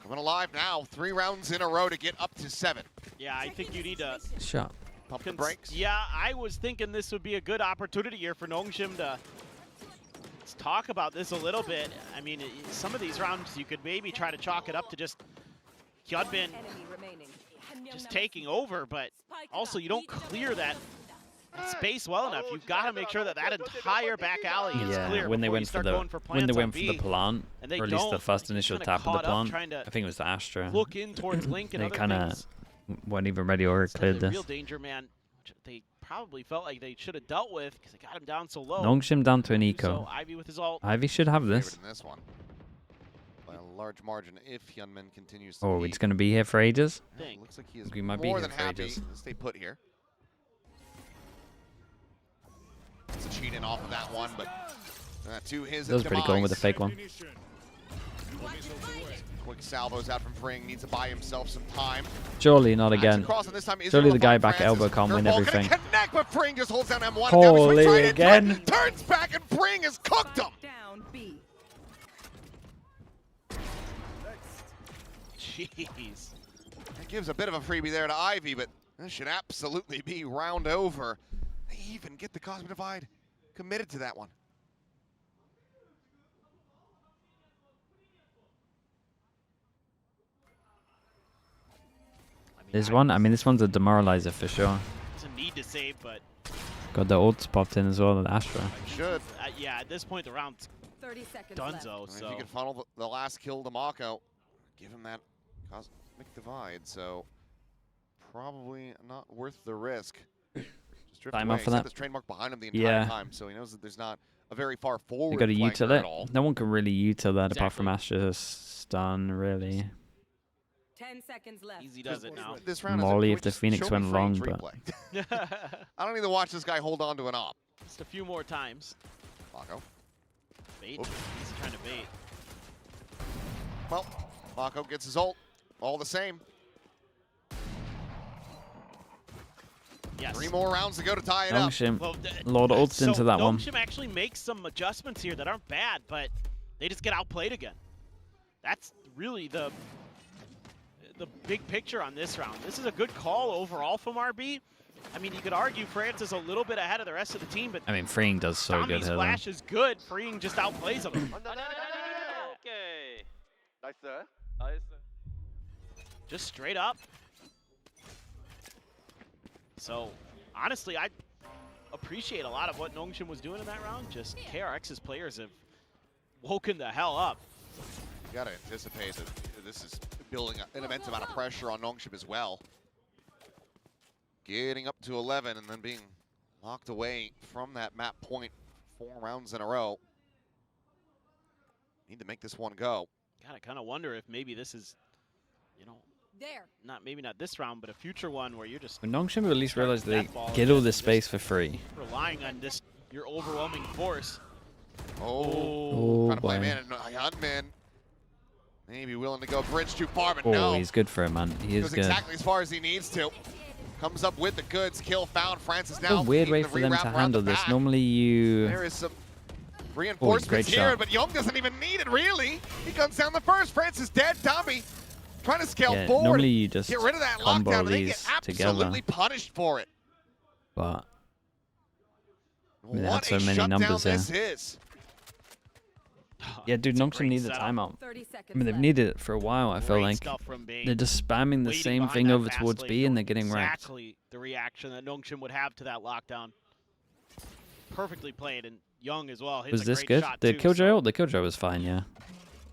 Coming alive now. 3 rounds in a row to get up to 7. Yeah, I think you need to Shot. Pump the brakes. Yeah, I was thinking this would be a good opportunity here for NONGHSIM to let's talk about this a little bit. I mean, some of these rounds you could maybe try to chalk it up to just Hyunmin Enemy remaining. just taking over, but also you don't clear that space well enough. You've got to make sure that that entire back alley is clear Yeah, when they before you went for start the going for when they plants on went for the B. plant, And they or at least the don't. first They're initial kinda tap of the caught up plant. trying to I think it was the Astra. Look in towards Link and They other kind of things. weren't even ready or So cleared the this. real danger man, which they probably felt like they should have dealt with because they got him down so low. NONGHSIM down to an So eco. Ivy with his ult. Ivy should have Favored this. in this one. By a large margin if Hyunmin continues to Oh, be. it's going to be here for ages. Thing. Looks like he is We might be more here than for happy ages. to stay put here. It's a cheat in off of that one, but to his That was pretty cool with the demise. fake one. Quick salvos out from Fring, needs to buy himself some time. Surely not Backs again. across, and this time Surely Israel the guy to find back Francis. elbow can't win Curveball gonna everything. Connect, but Fring just holds down M1. Holy Down, right again. into it, turns back, and Fring has cooked him. Down B. Jeez. That gives a bit of a freebie there to Ivy, but This should absolutely be round over. They even get the Cosmic Divide committed to that one. There's one. I mean, this one's a demoralizer for sure. It's a need to save, but God, the ults popped in as well with Astra. Should. yeah, at this point the round's 30 seconds left. donezo. If So you can funnel the last kill to Mako, give him that Cosmic Divide, so probably not worth the risk. Just drift Time away. off for He's got that. this train mark behind him the entire Yeah. time, so he knows that there's not a very far forward You got to flanker util at it. all. No one can really util that apart from Exactly. Astra's stun, really. 10 seconds left. easy does it now. This round Molly is if the Phoenix went long, but I don't need to watch this guy hold on to an op. Just a few more times. Mako. Bait. Oops. He's trying to bait. Well, Mako gets his ult. All the same. Yes. 3 more rounds to go to tie it up. NONGHSIM, Well, a lot of ults so into that one. NONGHSIM actually makes some adjustments here that aren't bad, but they just get outplayed again. That's really the big picture on this round. This is a good call overall from RB. I mean, you could argue France is a little bit ahead of the rest of the team, but I mean, Freeing does so good Zombie's here, though. flash is good. Freeing just outplays him. 오케이. 나이스. 나이스. Just straight up. So, honestly, I appreciate a lot of what NONGHSIM was doing in that round. Just KRX's players have woken the hell up. You gotta anticipate that this is building an immense amount of pressure on NONGHSIM as well. Getting up to 11 and then being locked away from that map point 4 rounds in a row. Need to make this one go. God, I kind of wonder if maybe this is, you know, There. maybe not this round, but a future one where you're just But NONGHSIM at least realized they That ball get all is this just- space for free. relying on this your overwhelming force. Oh, trying to play boy. man and Hunman. Maybe willing to go bridge too far, but Oh, no. he's good for it, man. He is Goes good. exactly as far as he needs to. Comes up with the goods. Kill found. Francis It's now. a weird way needing for them to rewrap around handle the this. back. Normally you... There is some reinforcements great here, shot. but Young doesn't even need it, really. He guns down the first. Francis dead. Tommy trying to scale Yeah, forward. normally you just Get rid of that combo lockdown, and they get these absolutely together. punished for it. But mean, they had What so a many shutdown numbers this here. is. yeah, dude, It's a NONGHSIM great needs a setup. timeout. 30 I seconds mean, they've left. needed it for a while, I feel Great like. stuff from Bane. They're just spamming the Waiting same behind thing that over fast towards lane, B and knowing they're getting wrecked. exactly the reaction that NONGHSIM would have to that lockdown. Perfectly played, and Young as well. Hits Was a this great good? shot The too, Killjoy so ult? The Killjoy was fine, yeah.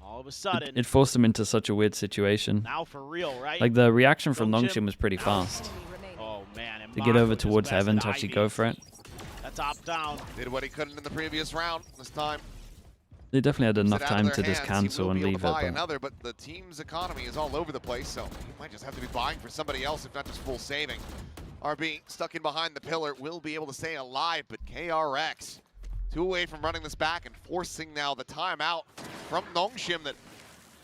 all of a sudden, It forced them into such a weird situation. now for real, right? Like, the reaction from NONGHSIM NONGHSIM was pretty fast. Enemy remaining. Oh man, and To get Mako over just towards bested heaven to actually Ivy. go for it. That's op down. Did what he couldn't in the previous round. This time, They definitely had enough Sit out of time their to just hands. cancel He will and be able leave to it. buy But another, but the team's economy is all over the place, so he might just have to be buying for somebody else, if not just full saving. RB stuck in behind the pillar will be able to stay alive, but KRX 2 away from running this back and forcing now the timeout from NONGHSIM that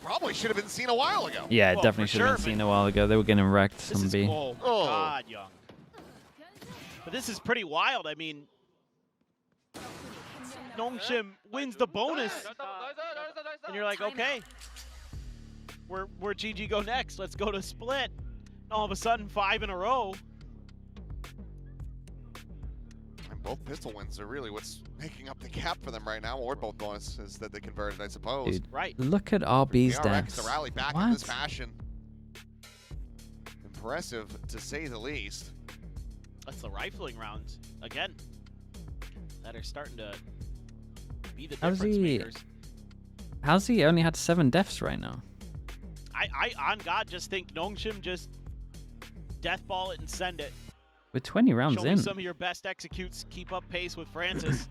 probably should have been seen a while ago. yeah, it Well, definitely for should have sure, been seen but a while ago. They were getting wrecked, This some is, B. oh my Oh. God, Young. But this is pretty wild. I mean, NONGHSIM wins the bonus, and you're like, okay, where GG go next? Let's go to split. And all of a sudden, 5 in a row. And both pistol wins are really what's making up the gap for them right now, or both bonuses that they converted, I suppose. Dude, Right. look at RB's KRX dance. to rally back in What? this fashion. Impressive, to say the least. That's the rifling rounds again that are starting to be the How's difference he- makers. How's he only had 7 deaths right now? I on God just think NONGHSIM just death ball it and send it. We're 20 rounds Show me in. some of your best executes. Keep up pace with Francis.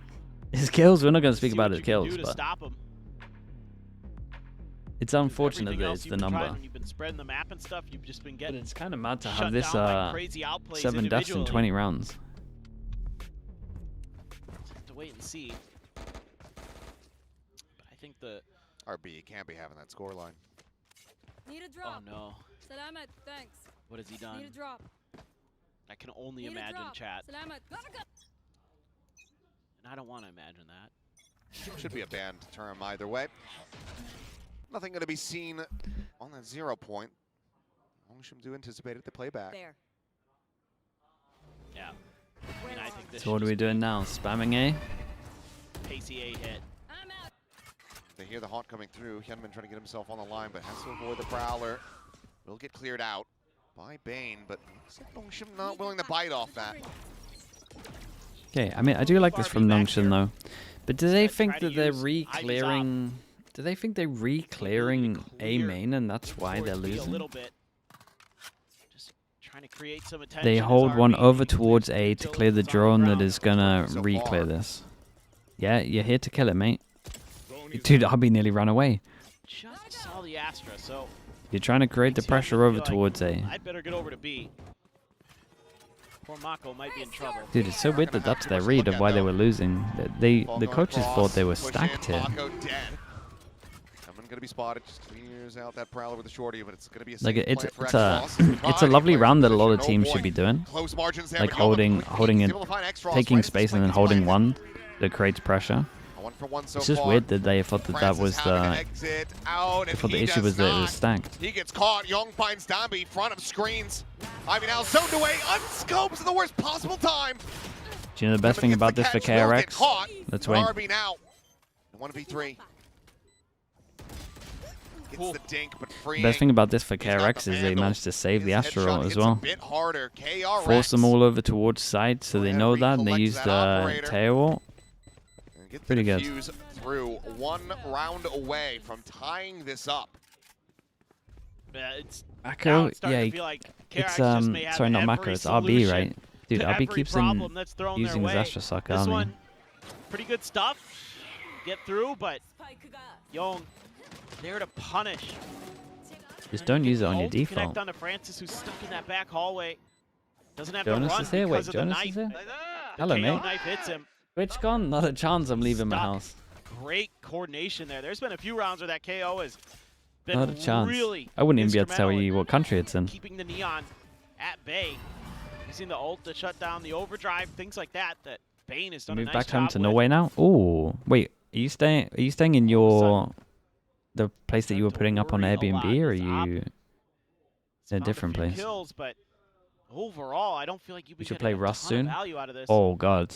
His kills, we're not going to speak See about what his you can kills, do to but stop him. it's unfortunate Everything that else it's you've the been trying number. when you've been spreading the map and stuff, you've just been But getting it's kind of mad to shut have this down like crazy outplays 7 deaths in individually. 20 rounds. Have to wait and see. But I think the RB, you can't be having that scoreline. Need a oh drop. no, Salamat, thanks. what has he done? Need a drop. I can only Need a imagine, drop. chat, Salamat. Gotta go. and I don't want to imagine that. Should be a banned term either way. Nothing going to be seen on that 0 point. NONGHSIM do anticipate it to play back. There. Yeah. I mean, I think this So what are should we just doing now? Spamming A? be pacey A hit. I'm out. They hear the haunt coming through. Hyunmin trying to get himself on the line, but has to avoid the Prowler. Will get cleared out by Bane, but looks like NONGHSIM not willing to bite off that. Okay, I mean, I do like this from Barbie back NONGHSIM here. though. But do they Try think to that they're use Ivy's re-clearing... Do they think they're re-clearing A clear main and that's why they're towards B a losing? little bit. Just trying to create some attention. They as hold one RB over leaves towards A to until clear the it's on drone that ground. is gonna So re-clear far. this. Yeah, you're here to kill it, mate. Dude, RB nearly ran away. Just saw the Astra, so You're trying to create the makes Hyunmin pressure over feel like, towards A. I'd better get over to B. Poor Mako might be in trouble. Dude, it's so weird that gonna have that's too their much to read look of at, why they though. were losing. The Ball going coaches across, thought they were push in, stacked here. Mako dead. Hyunmin gonna be spotted. Just clears out that Prowler with the shorty, but it's gonna be a Like safe it's plant for it's a X-Frost. it's a Trying to lovely clear round that a position. lot of Oh teams boy. should be doing. Close margins there, Like but Young holding he's it, able to find X-Frost. taking Where's the space and then Sliggy holding planted? one that creates pressure. A 1 for 1 so It's just far. weird that they thought that that Francis was having an the... exit out, I and thought the he issue does was that it not. was stacked. He gets caught. Young finds Dambi, front of screens. Ivy now zoned away, unscopes at the worst possible time. Do you know the best thing about this for KRX? Let's wait. RB now. 1v3. Gets the dink, but free. The best thing about this for He's got KRX the is they vandal. managed to save the His Astro headshot as hits well. A bit harder. KRX. Force them all over towards side so they Go know ahead, that and they recollect use that the operator. tail. And get the Pretty good. defuse through. 1 round away from tying this up. Yeah, it's now Mako, it's starting yeah, to feel like it's KRX just may have sorry, not Mako, every it's RB, solution right? Dude, to RB every keeps problem on that's thrown using their his way. Astra suck This army. one, pretty good stuff. Get through, but Young there to punish. Just don't use it on your Ult to default. Connect onto Francis, who's stuck in that back hallway. Doesn't have Jonas to run is here. Wait, because of the Jonas knife. is here. The Hello, KO mate. knife hits him. Twitch gone? Not a chance I'm leaving my Stuck. house. Great coordination there. There's been a few rounds where that KO has been Not a chance. really I wouldn't even be able to tell instrumental you what country it's in. keeping the Neon at bay. Using the ult to shut down the overdrive, things like that. That Bane has done a Move nice back home job to with. Norway now? Ooh, wait. Are you staying in your... the place that you were putting up on Worry a lot. Airbnb, or are It's you... It's in a found different few place? Kills, but overall, I don't feel like you We can should get play a Rust ton soon. of value out of this. Oh, God.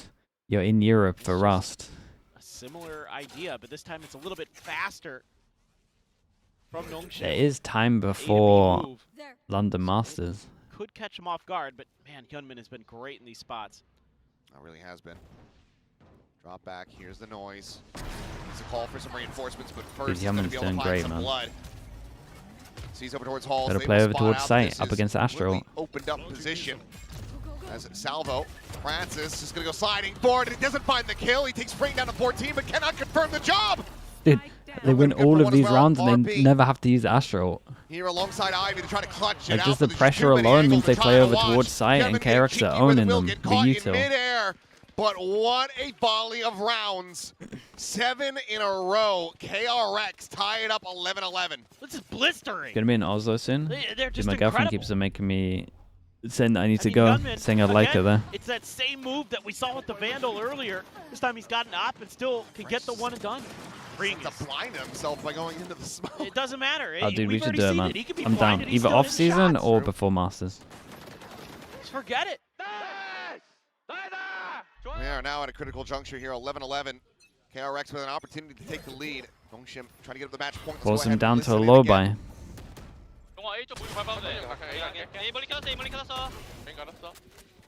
You're in Europe for It's just- Rust. A similar idea, but this time it's a little bit faster from NONGHSIM. There is time A to B before move. There. London Masters. Could catch him off guard, but man, Hyunmin has been great in these spots. That really has been. Drop back. Here's the noise. Needs a call for some reinforcements, but first he's going to Hyunmin's be able to doing find great, some man. blood. Sees over towards Halls. Gotta They play will over spot towards out. site, This up is against Astro. completely opened up position. As Salvo, Francis is going to go sliding forward, and he doesn't find the kill. He takes Spring down to 14, but cannot confirm the job. Dude, they win Good for all one of as these well. rounds and they RP. never have to use Astro. Here alongside Ivy to try to clutch it Like, out. just the but there's pressure too many alone angles means they to play try to over watch. towards site and Kevin getting KRX are cheeky with owning Will them. get The caught in util. midair, but what a volley of rounds. 7 in a row. KRX tie it up 11-11. This is blistering. Gonna be in Oslo soon. They're Dude, just my girlfriend incredible. keeps on making me saying that I need to mean, go, Hyunmin, saying I'd like her again, there. It's that same move that we saw with the Vandal earlier. This time he's got an op and still can get the one and done. To blind himself by going into the smoke. It doesn't matter. Oh, dude, we We've should already do it, seen man. He could be I'm down. blinded, he's Either still off hitting season shots. or before Masters. Just forget it. We are now at a critical juncture here, 11-11. KRX with an opportunity to take the lead. NONGHSIM trying to get up the match point. Let's Force go him ahead down and to a listen low in again. buy. 영화 A 쪽 무기 밟아도 돼. A 멀리 켜놨어, A 멀리 켜놨어.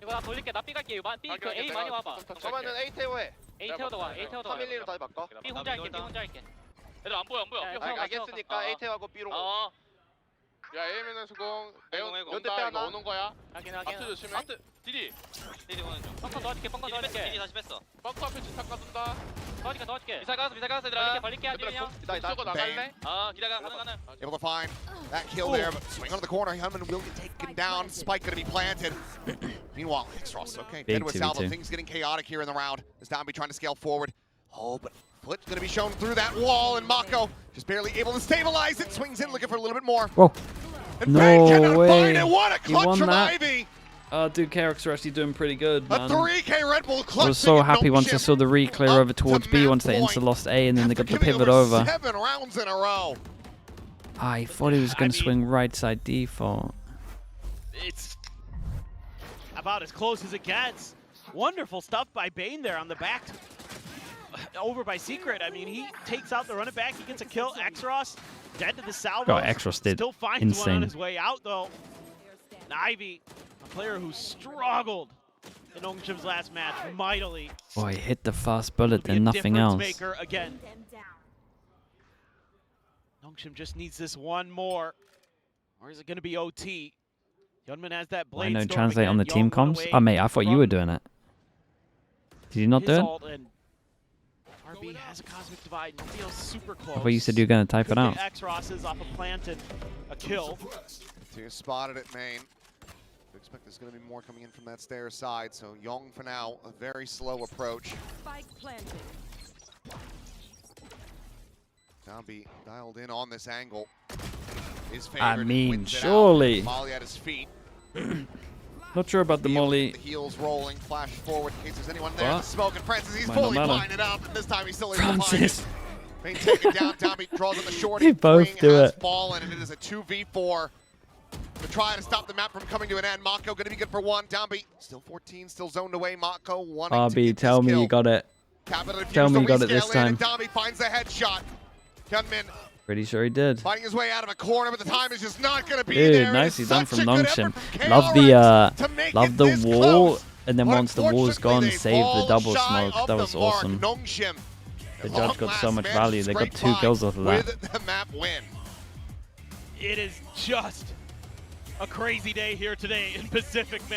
이거 나 돌릴게, 나 B 갈게. B 그 A 많이 와봐. 저만은 A 태워해. A 태워도 와, A 태워도 와. 311로 다시 바꿔. B 혼자 할게, B 혼자 할게. 애들 안 보여, 안 보여. 알겠으니까 A 태워하고 B로. 야 A면은 수공 내용, 내온 연대 온다 빼 이거 하나. 오는 거야. 확인, 아트 확인. 조심해. 아트 디디 디디 오는 중. 펑커 넣어줄게, 펑커 넣어줄게. 디디 다시 뺐어. 벙커 앞에 지탁 가둔다. 넣어줄게. 미사 가서 얘들아. 벌릴게, 아들이 형. 무조건 나갈래? 기다려, 가는. Able to find that kill there, but swing onto the corner. Hyunmin will get taken down. Spike going to be planted. Meanwhile, X-Frost, okay, Big dead with Salvo. 2v2. Things getting chaotic here in the round. As Dambi trying to scale forward. Oh, but Foot's going to be shown through that wall, and Mako just barely able to stabilize it. Swings in, looking for a little bit more. Whoa. And No Bane cannot way. find it. What a He clutch won from that. Ivy. Oh, dude, KRX are actually doing pretty good, A man. 3K Red Bull clutch. I was so happy once I saw the re-clear up over towards to B match once they point. insta-lost A and then they got the After pivot committing over. 7 rounds in a row. I thought he was going to swing right side default. It's a about as close as it gets. Wonderful stuff by Bane there on the back. Over by Secret. I mean, he takes out the running back. He gets a kill. Xros dead to the salvo. God, Xros did Still finds one on insane. his way out, though. And Ivy, a player who struggled in NONGHSIM's last match mightily. Oh, he hit the fast bullet Be a and nothing difference else. Maker again. NONGHSIM just needs this one more. Or is it going to be OT? Hyunmin has that Why blade no storm translate on the again. team Young went comms? away Oh, mate, I thought you were from doing it. Did you not his do it? ult, and RB has a cosmic divide and feels super close. I thought you said you were going to type it out. X-Rosses off a plant and a kill. Two spotted at main. We expect there's going to be more coming in from that stairs side, so Young for now, a very slow approach. Spike planted. Zombie dialed in on this angle. His I favorite mean, wins it out. surely. Molly at his feet. Not sure about the molly. The heels rolling, flash forward in case there's anyone there. The What? smoke, and Francis, he's Might not fully matter. blinded up, and this time he's still able to find Francis. it. Main taken down, Tommy draws on the short. They both Wing do has it. fallen, and it is a 2v4 to try to stop the map from coming to an end. Mako going to be good for one. Downbeat still 14, still zoned away. Mako wanting to RB, get tell this me kill. you got it. Capital Tell me you got it refused this to rescale in, and time. Downbeat finds the headshot. Hyunmin Pretty sure he did. fighting his way out of a corner, but the time is just not going to be Dude, there. It is nicely done such from a good NONGHSIM. effort from Love KRX the to make love it the this wall, close. and then But once the wall's gone, unfortunately, they save the fall double shy smoke. of That the was mark. awesome. NONGHSIM, The at judge long got last so much managed value. to They got scrape 2 by kills off of that. with the map win. It is just a crazy day here today in Pacific, man.